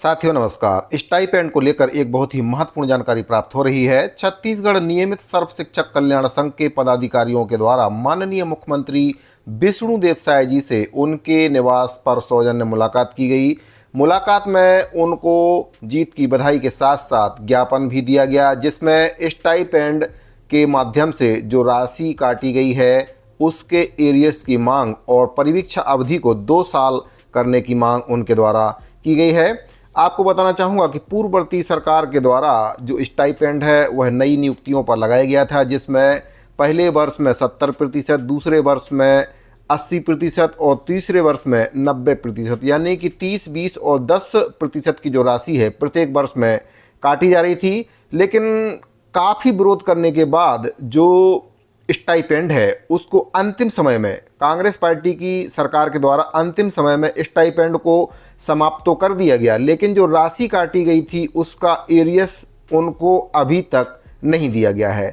साथियों नमस्कार। स्टाइपेंड को लेकर एक बहुत ही महत्वपूर्ण जानकारी प्राप्त हो रही है। छत्तीसगढ़ नियमित सर्व शिक्षक कल्याण संघ के पदाधिकारियों के द्वारा माननीय मुख्यमंत्री विष्णुदेव साय जी से उनके निवास पर सौजन्य मुलाकात की गई। मुलाकात में उनको जीत की बधाई के साथ साथ ज्ञापन भी दिया गया, जिसमें स्टाइपेंड के माध्यम से जो राशि काटी गई है उसके एरियर्स की मांग और परिवीक्षा अवधि को 2 साल करने की मांग उनके द्वारा की गई है। आपको बताना चाहूँगा कि पूर्ववर्ती सरकार के द्वारा जो स्टाइपेंड है वह नई नियुक्तियों पर लगाया गया था, जिसमें पहले वर्ष में 70%, दूसरे वर्ष में 80% और तीसरे वर्ष में 90%, यानी कि 30, 20 और 10% की जो राशि है प्रत्येक वर्ष में काटी जा रही थी। लेकिन काफ़ी विरोध करने के बाद जो स्टाइपेंड है उसको अंतिम समय में कांग्रेस पार्टी की सरकार के द्वारा अंतिम समय में स्टाइपेंड को समाप्त तो कर दिया गया, लेकिन जो राशि काटी गई थी उसका एरियस उनको अभी तक नहीं दिया गया है।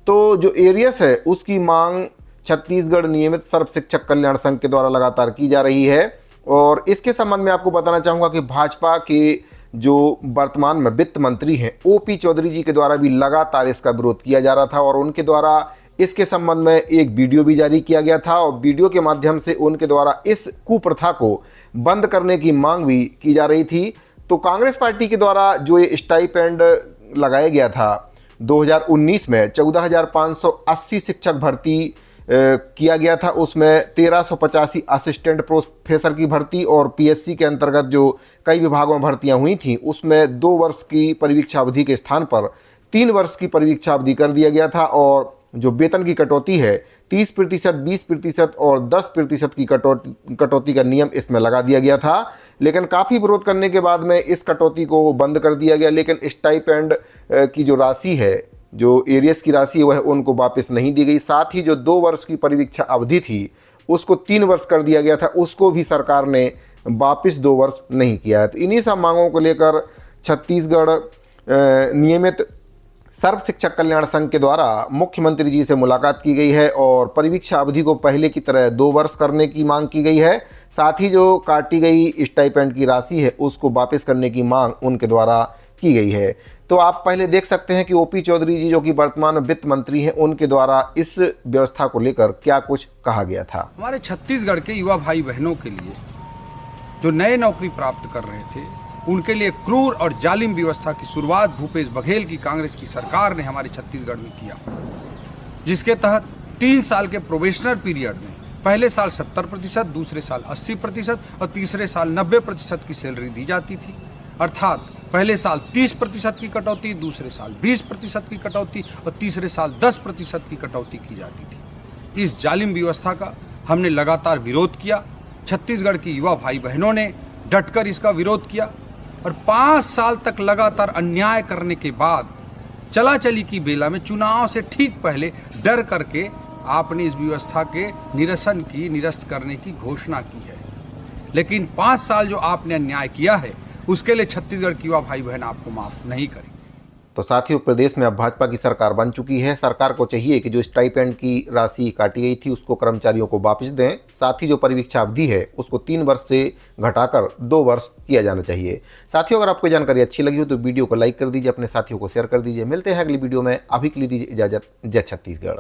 तो जो एरियस है उसकी मांग छत्तीसगढ़ नियमित सर्व शिक्षक कल्याण संघ के द्वारा लगातार की जा रही है। और इसके संबंध में आपको बताना चाहूँगा कि भाजपा के जो वर्तमान में वित्त मंत्री हैं ओपी चौधरी जी के द्वारा भी लगातार इसका विरोध किया जा रहा था और उनके द्वारा इसके संबंध में एक वीडियो भी जारी किया गया था और वीडियो के माध्यम से उनके द्वारा इस कुप्रथा को बंद करने की मांग भी की जा रही थी। तो कांग्रेस पार्टी के द्वारा जो ये स्टाइपेंड लगाया गया था 2019 में 14,580 शिक्षक भर्ती किया गया था, उसमें 1385 असिस्टेंट प्रोफेसर की भर्ती और पीएससी के अंतर्गत जो कई विभागों में भर्तियां हुई थी उसमें 2 वर्ष की परिवीक्षा अवधि के स्थान पर 3 वर्ष की परिवीक्षा अवधि कर दिया गया था। और जो वेतन की कटौती है 30%, 20% और 10% की कटौती का नियम इसमें लगा दिया गया था। लेकिन काफ़ी विरोध करने के बाद में इस कटौती को बंद कर दिया गया। लेकिन स्टाइपेंड की जो राशि है, जो एरियस की राशि है, वह उनको वापस नहीं दी गई। साथ ही जो 2 वर्ष की परिवीक्षा अवधि थी उसको 3 वर्ष कर दिया गया था, उसको भी सरकार ने वापस 2 वर्ष नहीं किया है। तो इन्हीं सब मांगों को लेकर छत्तीसगढ़ नियमित सर्व शिक्षक कल्याण संघ के द्वारा मुख्यमंत्री जी से मुलाकात की गई है और परिवीक्षा अवधि को पहले की तरह 2 वर्ष करने की मांग की गई है। साथ ही जो काटी गई स्टाइपेंड की राशि है उसको वापस करने की मांग उनके द्वारा की गई है। तो आप पहले देख सकते हैं कि ओपी चौधरी जी जो कि वर्तमान वित्त मंत्री हैं उनके द्वारा इस व्यवस्था को लेकर क्या कुछ कहा गया था। हमारे छत्तीसगढ़ के युवा भाई बहनों के लिए जो नए नौकरी प्राप्त कर रहे थे उनके लिए क्रूर और जालिम व्यवस्था की शुरुआत भूपेश बघेल की कांग्रेस की सरकार ने हमारे छत्तीसगढ़ में किया, जिसके तहत 3 साल के प्रोबेशनर पीरियड में पहले साल 70%, दूसरे साल 80% और तीसरे साल 90% की सैलरी दी जाती थी। अर्थात पहले साल 30% की कटौती, दूसरे साल 20% की कटौती और तीसरे साल 10% की कटौती की जाती थी। इस जालिम व्यवस्था का हमने लगातार विरोध किया। छत्तीसगढ़ के युवा भाई बहनों ने डटकर इसका विरोध किया और 5 साल तक लगातार अन्याय करने के बाद चला-चली की बेला में चुनाव से ठीक पहले डर करके आपने इस व्यवस्था के निरस्त करने की घोषणा की है। लेकिन 5 साल जो आपने अन्याय किया है उसके लिए छत्तीसगढ़ की युवा भाई बहन आपको माफ नहीं करेंगे। तो साथियों, प्रदेश में अब भाजपा की सरकार बन चुकी है। सरकार को चाहिए कि जो स्टाइपेंड की राशि काटी गई थी उसको कर्मचारियों को वापस दें। साथ ही जो परिवीक्षा अवधि है उसको 3 वर्ष से घटाकर 2 वर्ष किया जाना चाहिए। साथियों, अगर आपको जानकारी अच्छी लगी हो तो वीडियो को लाइक कर दीजिए, अपने साथियों को शेयर कर दीजिए। मिलते हैं अगली वीडियो में। अभी के लिए दीजिए इजाजत। जय छत्तीसगढ़।